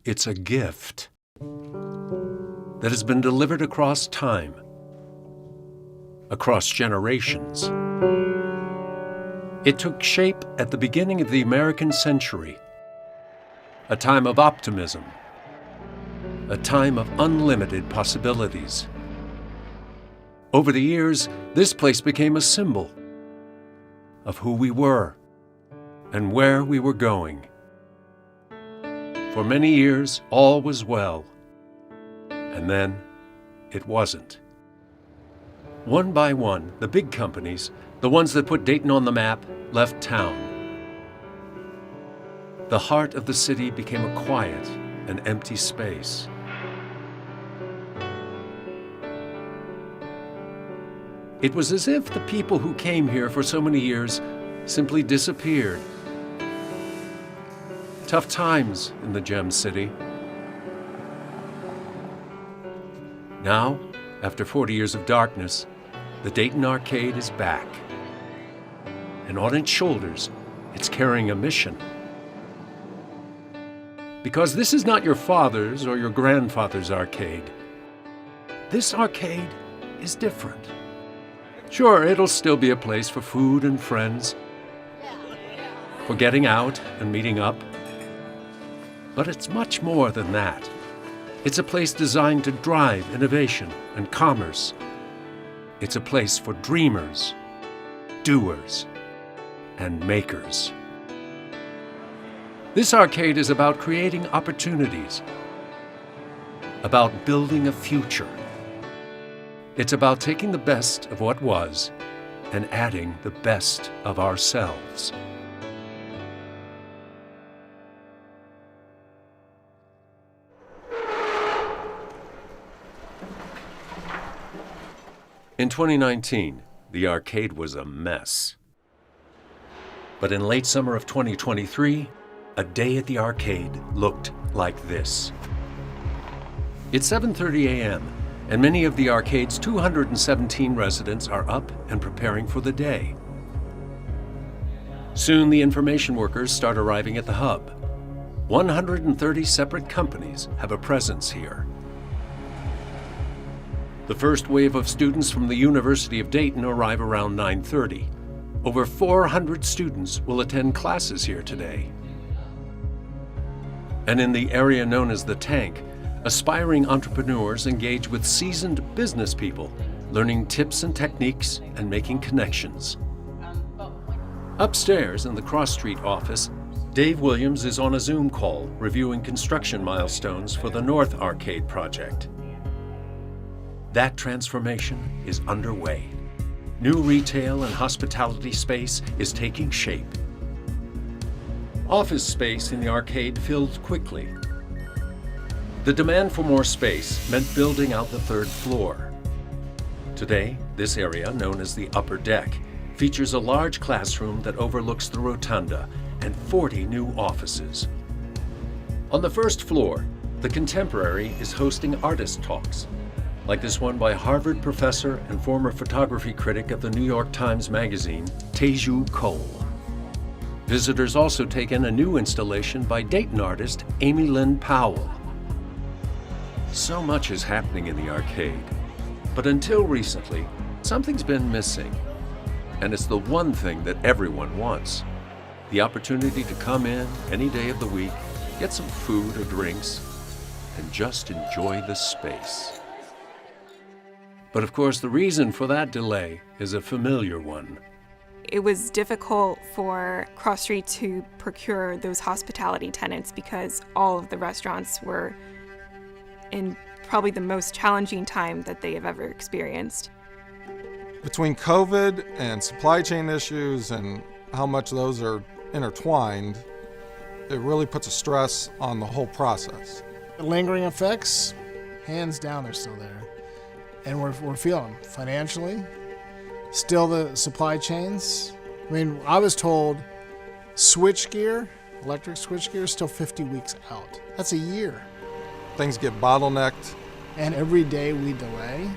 It's a gift that has been delivered across time, across generations. It took shape at the beginning of the American century, a time of optimism, a time of unlimited possibilities. Over the years, this place became a symbol of who we were and where we were going. For many years, all was well, and then it wasn't. One by one, the big companies, the ones that put Dayton on the map, left town. The heart of the city became a quiet and empty space. It was as if the people who came here for so many years simply disappeared. Tough times in the Gem City. Now, after 40 years of darkness, the Dayton Arcade is back. And on its shoulders, it's carrying a mission. Because this is not your father's or your grandfather's arcade. This arcade is different. Sure, it'll still be a place for food and friends, for getting out and meeting up. But it's much more than that. It's a place designed to drive innovation and commerce. It's a place for dreamers, doers, and makers. This arcade is about creating opportunities, about building a future. It's about taking the best of what was and adding the best of ourselves. In 2019, the arcade was a mess. But in late summer of 2023, a day at the arcade looked like this. It's 7:30 a.m., and many of the arcade's 217 residents are up and preparing for the day. Soon the information workers start arriving at the hub. 130 separate companies have a presence here. The first wave of students from the University of Dayton arrive around 9:30. Over 400 students will attend classes here today. And in the area known as the Tank, aspiring entrepreneurs engage with seasoned business people, learning tips and techniques and making connections. Upstairs in the Cross Street office, Dave Williams is on a Zoom call reviewing construction milestones for the North Arcade project. That transformation is underway. New retail and hospitality space is taking shape. Office space in the arcade filled quickly. The demand for more space meant building out the third floor. Today, this area, known as the upper deck, features a large classroom that overlooks the rotunda and 40 new offices. On the first floor, the Contemporary is hosting artist talks, like this one by Harvard professor and former photography critic of the New York Times Magazine, Teju Cole. Visitors also take in a new installation by Dayton artist Amy Lynn Powell. So much is happening in the arcade, but until recently, something's been missing. And it's the one thing that everyone wants: the opportunity to come in any day of the week, get some food or drinks, and just enjoy the space. But of course, the reason for that delay is a familiar one. It was difficult for Cross Street to procure those hospitality tenants because all of the restaurants were in probably the most challenging time that they have ever experienced. Between COVID and supply chain issues and how much those are intertwined, it really puts a stress on the whole process. The lingering effects, hands down, they're still there. And we're feeling them financially. Still the supply chains. I mean, I was told switchgear, electric switchgear, is still 50 weeks out. That's a year. Things get bottlenecked. And every day we delay,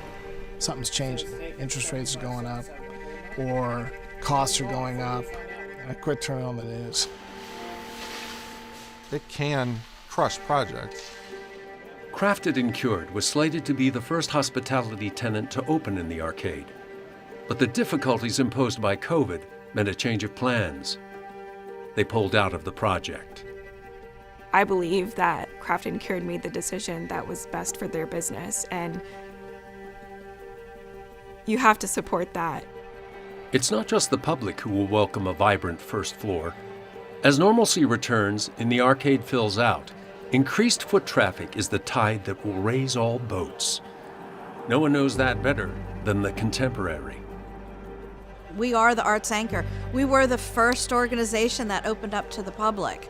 something's changing. Interest rates are going up, or costs are going up. I quit turning on the news. It can crushed project. Crafted and Cured was slated to be the first hospitality tenant to open in the arcade. But the difficulties imposed by COVID meant a change of plans. They pulled out of the project. I believe that Crafted and Cured made the decision that was best for their business, and you have to support that. It's not just the public who will welcome a vibrant first floor. As normalcy returns and the arcade fills out, increased foot traffic is the tide that will raise all boats. No one knows that better than the Contemporary. We are the arts anchor. We were the first organization that opened up to the public.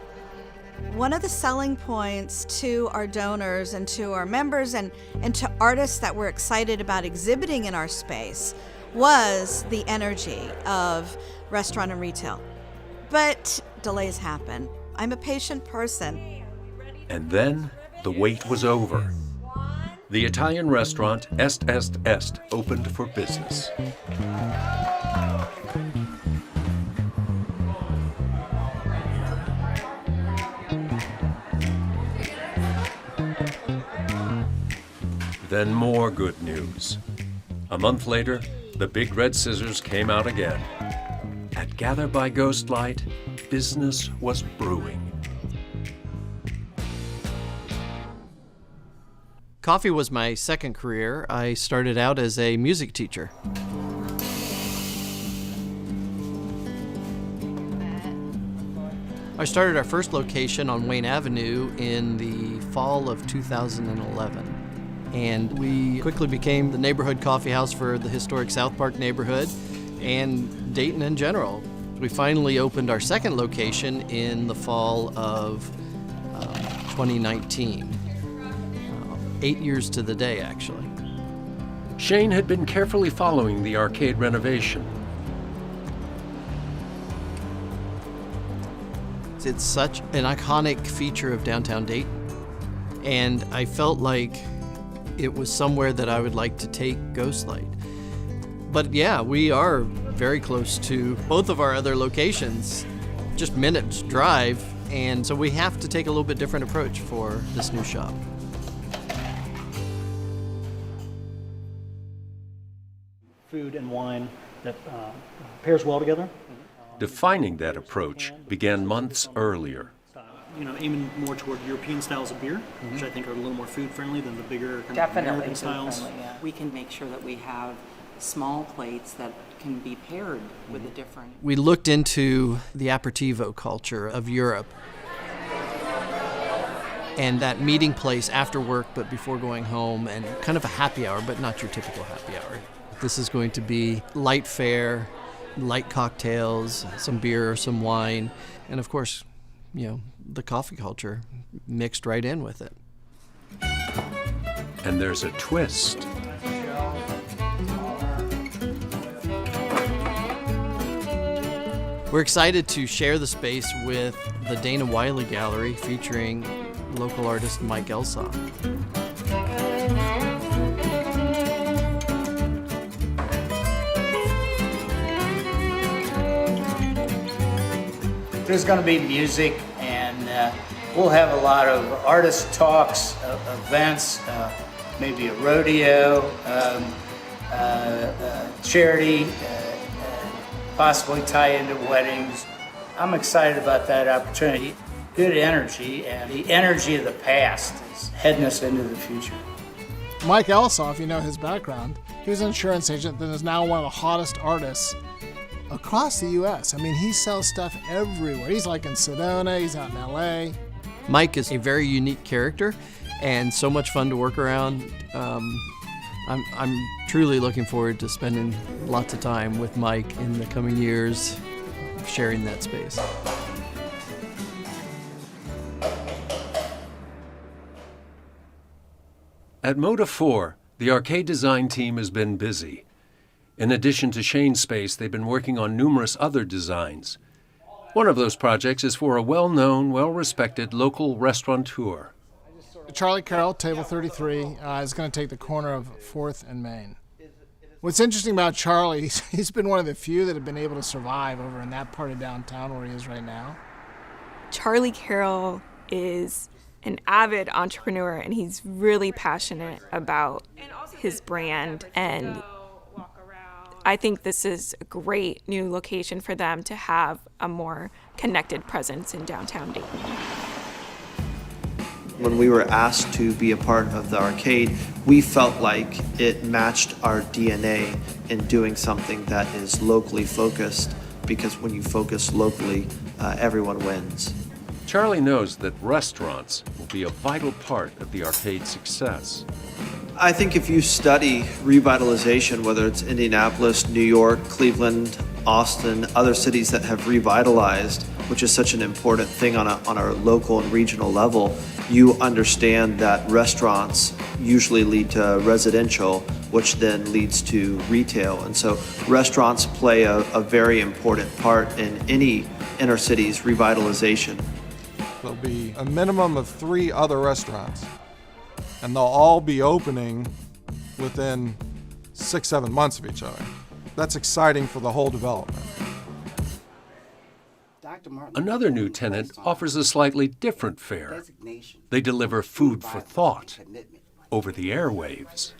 One of the selling points to our donors and to our members and to artists that were excited about exhibiting in our space was the energy of restaurant and retail. But delays happen. I'm a patient person. And then the wait was over. The Italian restaurant Est opened for business. Then more good news. A month later, the big red scissors came out again. At Gather by Ghostlight, business was brewing. Coffee was my second career. I started out as a music teacher. I started our first location on Wayne Avenue in the fall of 2011. And we quickly became the neighborhood coffee house for the historic South Park neighborhood and Dayton in general. We finally opened our second location in the fall of 2019. 8 years to the day, actually. Shane had been carefully following the arcade renovation. It's such an iconic feature of downtown Dayton, and I felt like it was somewhere that I would like to take Ghostlight. But yeah, we are very close to both of our other locations, just minutes drive, and so we have to take a little bit different approach for this new shop. Food and wine that pairs well together. Defining that approach began months earlier. Aiming more toward European styles of beer, which I think are a little more food friendly than the bigger kind of Definitely American food styles. friendly, yeah. We can make sure that we have small plates that can be paired with a different. We looked into the aperitivo culture of Europe and that meeting place after work but before going home, and kind of a happy hour, but not your typical happy hour. This is going to be light fare, light cocktails, some beer or some wine, and of course, the coffee culture mixed right in with it. And there's a twist. We're excited to share the space with the Dana Wiley Gallery featuring local artist Mike Elsoff. There's going to be music, and we'll have a lot of artist talks, events, maybe a rodeo, charity, possibly tie into weddings. I'm excited about that opportunity. Good energy, and the energy of the past is heading us into the future. Mike Elsoff, his background, he was an insurance agent that is now one of the hottest artists across the U.S. He sells stuff everywhere. He's like in Sedona, he's out in L.A. Mike is a very unique character and so much fun to work around. I'm truly looking forward to spending lots of time with Mike in the coming years, sharing that space. At Moda 4, the arcade design team has been busy. In addition to Shane's space, they've been working on numerous other designs. One of those projects is for a well-known, well-respected local restaurateur. Charlie Carroll, table 33, is going to take the corner of 4th and Main. What's interesting about Charlie, he's been one of the few that have been able to survive over in that part of downtown where he is right now. Charlie Carroll is an avid entrepreneur, and he's really passionate about his brand. And I think this is a great new location for them to have a more connected presence in downtown Dayton. When we were asked to be a part of the arcade, we felt like it matched our DNA in doing something that is locally focused, because when you focus locally, everyone wins. Charlie knows that restaurants will be a vital part of the arcade's success. I think if you study revitalization, whether it's Indianapolis, New York, Cleveland, Austin, other cities that have revitalized, which is such an important thing on our local and regional level, you understand that restaurants usually lead to residential, which then leads to retail. And so restaurants play a very important part in any inner city's revitalization. There'll be a minimum of 3 other restaurants, and they'll all be opening within 6-7 months of each other. That's exciting for the whole development. Another new tenant offers a slightly different fare. They deliver food for thought over the airwaves.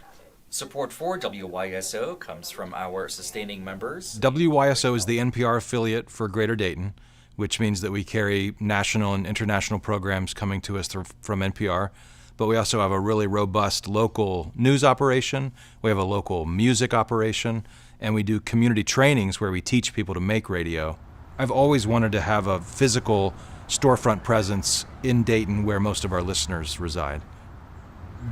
Support for WYSO comes from our sustaining members. WYSO is the NPR affiliate for Greater Dayton, which means that we carry national and international programs coming to us from NPR. But we also have a really robust local news operation. We have a local music operation, and we do community trainings where we teach people to make radio. I've always wanted to have a physical storefront presence in Dayton where most of our listeners reside.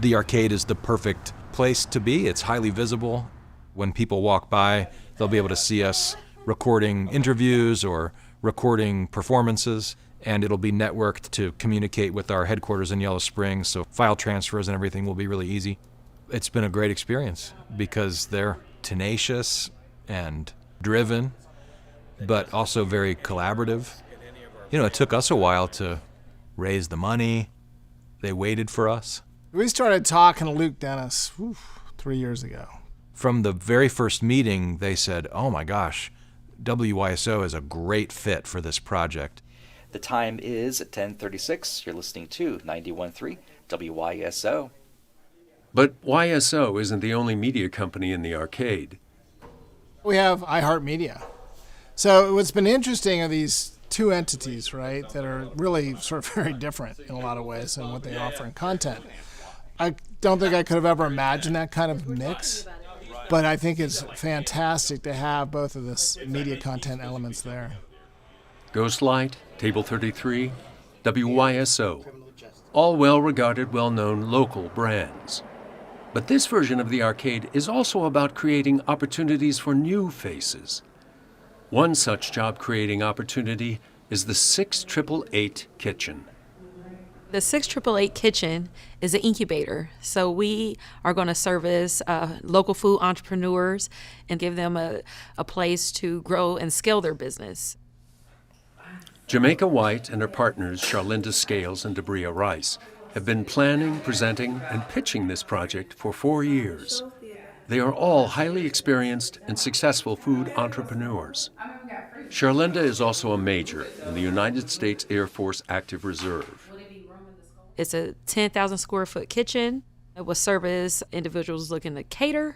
The arcade is the perfect place to be. It's highly visible. When people walk by, they'll be able to see us recording interviews or recording performances, and it'll be networked to communicate with our headquarters in Yellow Springs, so file transfers and everything will be really easy. It's been a great experience because they're tenacious and driven, but also very collaborative. You know, it took us a while to raise the money. They waited for us. We started talking to Luke Dennis 3 years ago. From the very first meeting, they said, oh my gosh, WYSO is a great fit for this project. The time is 10:36. You're listening to 91.3 WYSO. But YSO isn't the only media company in the arcade. We have iHeartMedia. So what's been interesting are these 2 entities, right, that are really sort of very different in a lot of ways in what they offer in content. I don't think I could have ever imagined that kind of mix, but I think it's fantastic to have both of this media content elements there. Ghostlight, Table 33, WYSO, all well-regarded, well-known local brands. But this version of the arcade is also about creating opportunities for new faces. One such job-creating opportunity is the 6888 Kitchen. The 6888 Kitchen is an incubator. So we are going to service local food entrepreneurs and give them a place to grow and scale their business. Jamaica White and her partners, Charlinda Scales and Debria Rice, have been planning, presenting, and pitching this project for 4 years. They are all highly experienced and successful food entrepreneurs. Charlinda is also a major in the United States Air Force Active Reserve. It's a 10,000 square foot kitchen. It will service individuals looking to cater,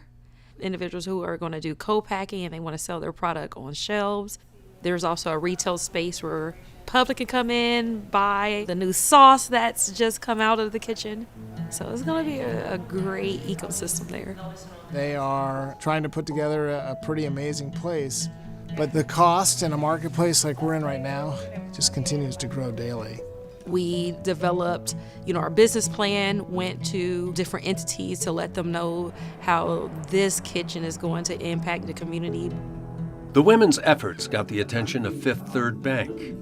individuals who are going to do co-packing and they want to sell their product on shelves. There's also a retail space where public can come in, buy the new sauce that's just come out of the kitchen. So it's going to be a great ecosystem there. They are trying to put together a pretty amazing place, but the cost in a marketplace like we're in right now just continues to grow daily. We developed, our business plan, went to different entities to let them know how this kitchen is going to impact the community. The women's efforts got the attention of Fifth Third Bank.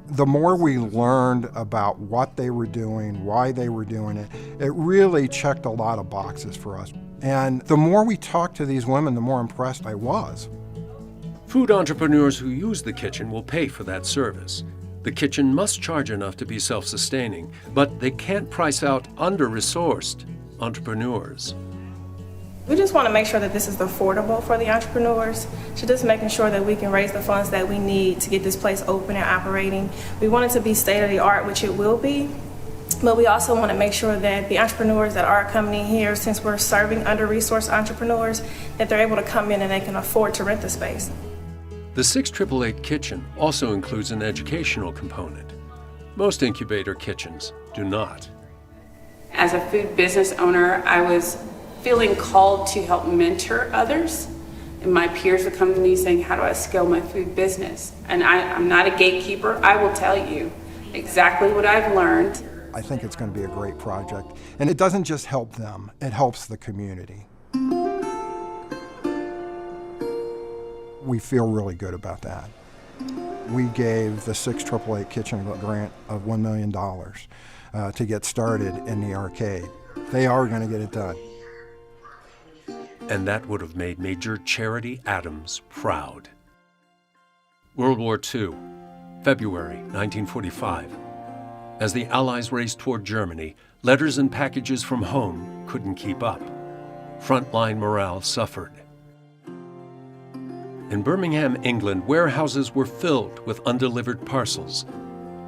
The more we learned about what they were doing, why they were doing it, it really checked a lot of boxes for us. And the more we talked to these women, the more impressed I was. Food entrepreneurs who use the kitchen will pay for that service. The kitchen must charge enough to be self-sustaining, but they can't price out under-resourced entrepreneurs. We just want to make sure that this is affordable for the entrepreneurs, so just making sure that we can raise the funds that we need to get this place open and operating. We want it to be state-of-the-art, which it will be, But we also want to make sure that the entrepreneurs that are coming here, since we're serving under-resourced entrepreneurs, that they're able to come in and they can afford to rent the space. The 6888 kitchen also includes an educational component. Most incubator kitchens do not. As a food business owner, I was feeling called to help mentor others. And my peers would come to me saying, how do I scale my food business? And I'm not a gatekeeper. I will tell you exactly what I've learned. I think it's going to be a great project. And it doesn't just help them, it helps the community. We feel really good about that. We gave the 6888 kitchen a grant of $1 million to get started in the arcade. They are going to get it done. And that would have made Major Charity Adams proud. World War II, February 1945. As the Allies raced toward Germany, letters and packages from home couldn't keep up. Frontline morale suffered. In Birmingham, England, warehouses were filled with undelivered parcels.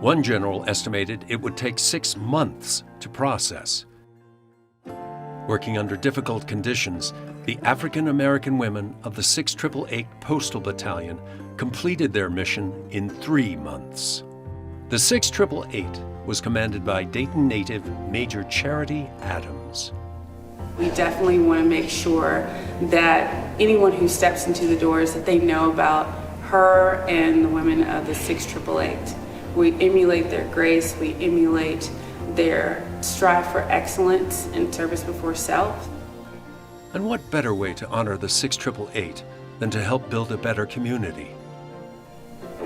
One general estimated it would take 6 months to process. Working under difficult conditions, the African-American women of the 6888 Postal Battalion completed their mission in 3 months. The 6888 was commanded by Dayton native Major Charity Adams. We definitely want to make sure that anyone who steps into the doors, that they know about her and the women of the 6888. We emulate their grace, we emulate their strive for excellence and service before self. And what better way to honor the 6888 than to help build a better community?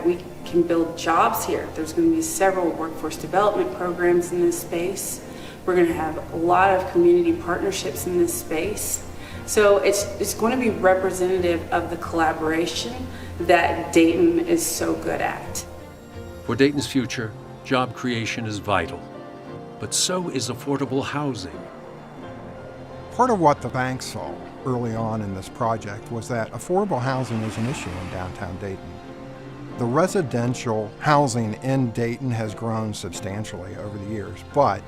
We can build jobs here. There's going to be several workforce development programs in this space. We're going to have a lot of community partnerships in this space. So it's going to be representative of the collaboration that Dayton is so good at. For Dayton's future, job creation is vital, but so is affordable housing. Part of what the bank saw early on in this project was that affordable housing is an issue in downtown Dayton. The residential housing in Dayton has grown substantially over the years, but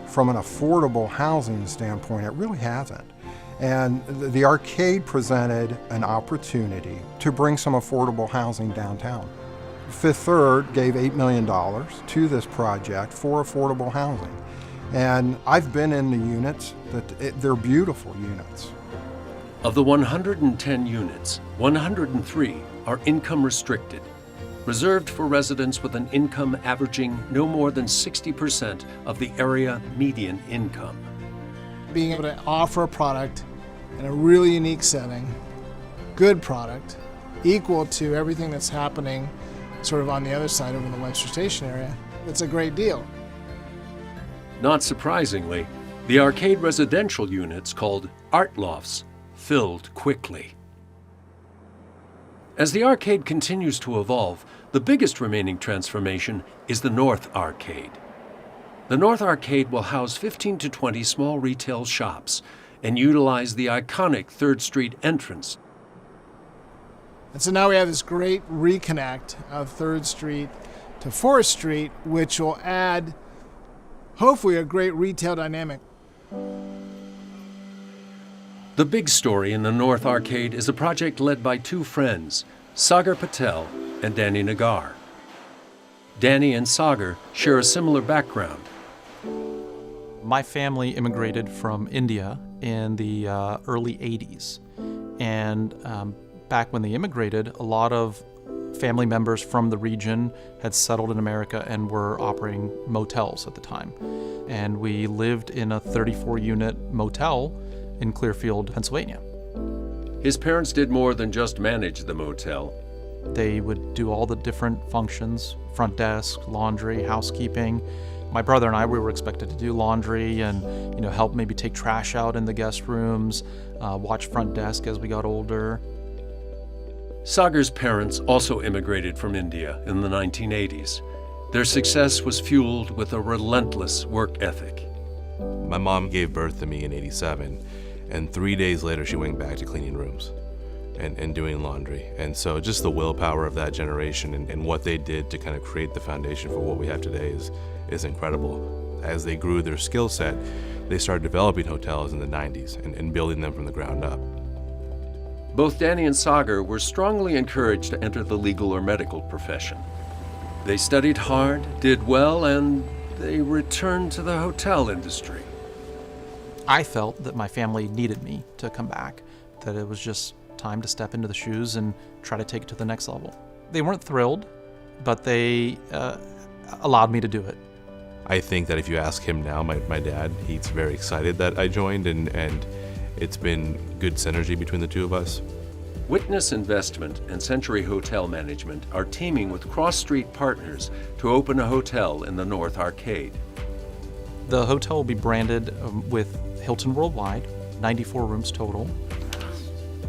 from an affordable housing standpoint, it really hasn't. And the arcade presented an opportunity to bring some affordable housing downtown. Fifth Third gave $8 million to this project for affordable housing. And I've been in the units, they're beautiful units. Of the 110 units, 103 are income restricted, reserved for residents with an income averaging no more than 60% of the area median income. Being able to offer a product in a really unique setting, good product, equal to everything that's happening sort of on the other side over in the Webster Station area, it's a great deal. Not surprisingly, the arcade residential units called art lofts filled quickly. As the arcade continues to evolve, the biggest remaining transformation is the North Arcade. The North Arcade will house 15 to 20 small retail shops and utilize the iconic 3rd Street entrance. And so now we have this great reconnect of 3rd Street to 4th Street, which will add, hopefully, a great retail dynamic. The big story in the North Arcade is a project led by 2 friends, Sagar Patel and Danny Nagar. Danny and Sagar share a similar background. My family immigrated from India in the early 80s. And back when they immigrated, a lot of family members from the region had settled in America and were operating motels at the time. And we lived in a 34-unit motel in Clearfield, Pennsylvania. His parents did more than just manage the motel. They would do all the different functions, front desk, laundry, housekeeping. My brother and I, we were expected to do laundry and help maybe take trash out in the guest rooms, watch front desk as we got older. Sagar's parents also immigrated from India in the 1980s. Their success was fueled with a relentless work ethic. My mom gave birth to me in '87, and 3 days later she went back to cleaning rooms and doing laundry. And so just the willpower of that generation and what they did to kind of create the foundation for what we have today is incredible. as they grew their skill set, they started developing hotels in the 90s and building them from the ground up. Both Danny and Sagar were strongly encouraged to enter the legal or medical profession. They studied hard, did well, and they returned to the hotel industry. I felt that my family needed me to come back, that it was just time to step into the shoes and try to take it to the next level. They weren't thrilled, but they allowed me to do it. I think that if you ask him now, my dad, he's very excited that I joined, and it's been good synergy between the two of us. Witness Investment and Century Hotel Management are teaming with Cross Street Partners to open a hotel in the North Arcade. The hotel will be branded with Hilton Worldwide, 94 rooms total.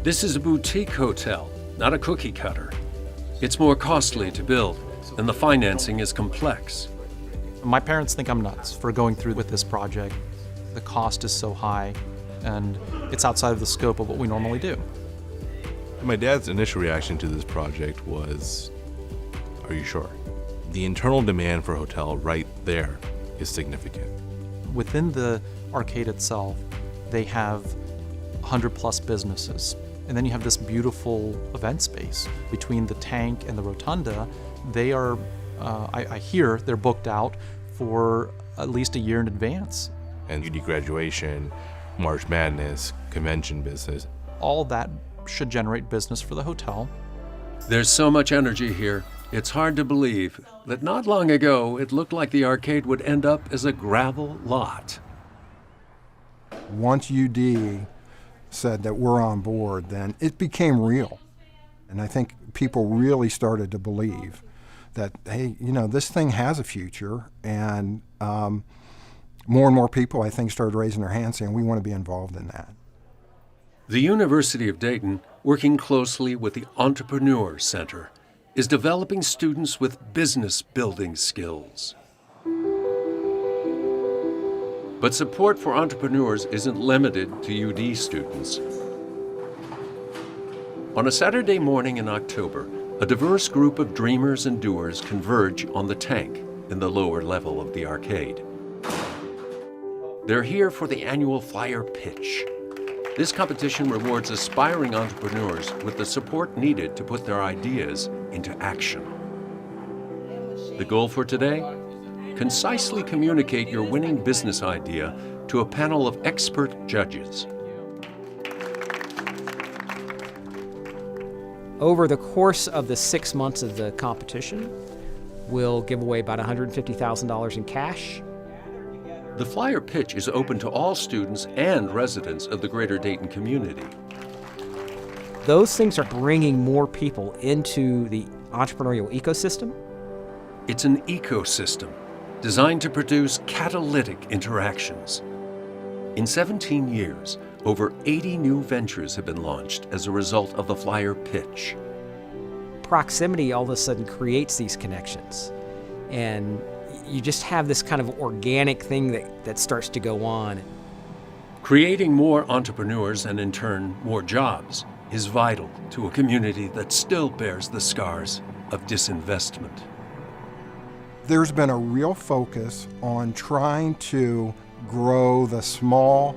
This is a boutique hotel, not a cookie cutter. It's more costly to build, and the financing is complex. My parents think I'm nuts for going through with this project. The cost is so high, and it's outside of the scope of what we normally do. My dad's initial reaction to this project was, "Are you sure?" The internal demand for a hotel right there is significant. Within the arcade itself, they have 100+ businesses. And then you have this beautiful event space between the tank and the rotunda. They are, I hear, they're booked out for at least a year in advance. And UD graduation, March Madness, convention business. All that should generate business for the hotel. There's so much energy here, it's hard to believe that not long ago it looked like the arcade would end up as a gravel lot. Once UD said that we're on board, then it became real. And I think people really started to believe that, hey, this thing has a future. And more and more people, I think, started raising their hands saying, we want to be involved in that. The University of Dayton, working closely with the Entrepreneur Center, is developing students with business building skills. But support for entrepreneurs isn't limited to UD students. On a Saturday morning in October, a diverse group of dreamers and doers converge on the tank in the lower level of the arcade. They're here for the annual Flyer Pitch. This competition rewards aspiring entrepreneurs with the support needed to put their ideas into action. The goal for today? Concisely communicate your winning business idea to a panel of expert judges. Over the course of the 6 months of the competition, we'll give away about $150,000 in cash. The Flyer Pitch is open to all students and residents of the greater Dayton community. Those things are bringing more people into the entrepreneurial ecosystem. It's an ecosystem designed to produce catalytic interactions. In 17 years, over 80 new ventures have been launched as a result of the Flyer Pitch. Proximity all of a sudden creates these connections, and you just have this kind of organic thing that starts to go on. Creating more entrepreneurs and in turn more jobs is vital to a community that still bears the scars of disinvestment. There's been a real focus on trying to grow the small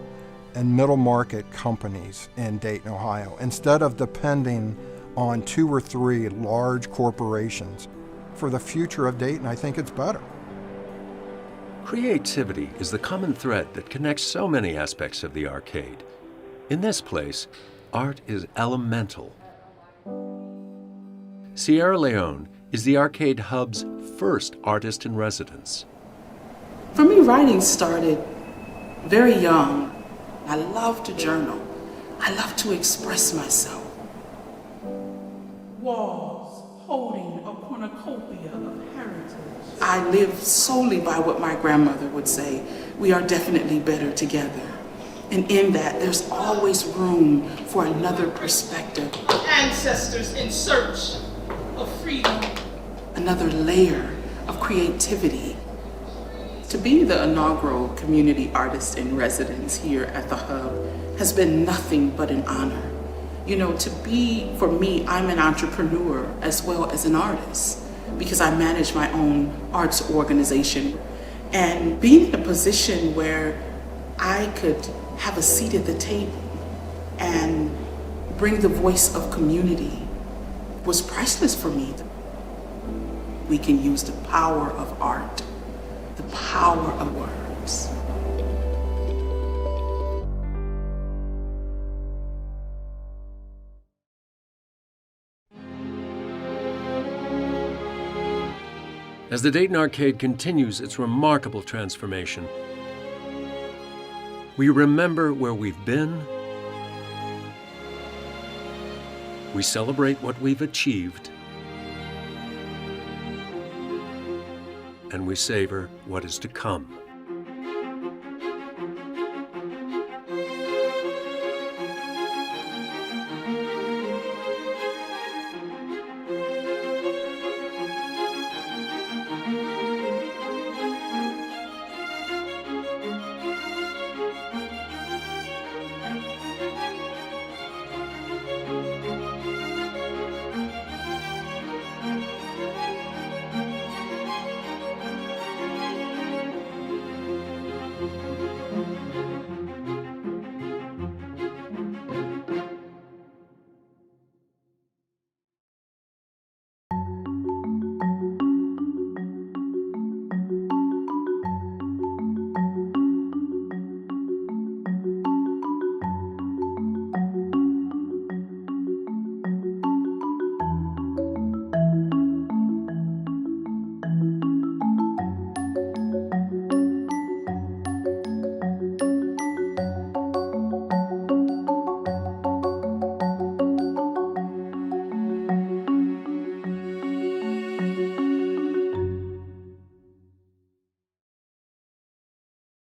and middle market companies in Dayton, Ohio, instead of depending on 2 or 3 large corporations. For the future of Dayton, I think it's better. Creativity is the common thread that connects so many aspects of the arcade. In this place, art is elemental. Sierra Leone is the Arcade Hub's first artist in residence. For me, writing started very young. I love to journal. I love to express myself. Walls holding a cornucopia of heritage. I live solely by what my grandmother would say, we are definitely better together. And in that, there's always room for another perspective. Ancestors in search of freedom. Another layer of creativity. To be the inaugural community artist in residence here at the Hub has been nothing but an honor. For me, I'm an entrepreneur as well as an artist because I manage my own arts organization. And being in a position where I could have a seat at the table and bring the voice of community was priceless for me. We can use the power of art, the power of words. As the Dayton Arcade continues its remarkable transformation, we remember where we've been, we celebrate what we've achieved, and we savor what is to come.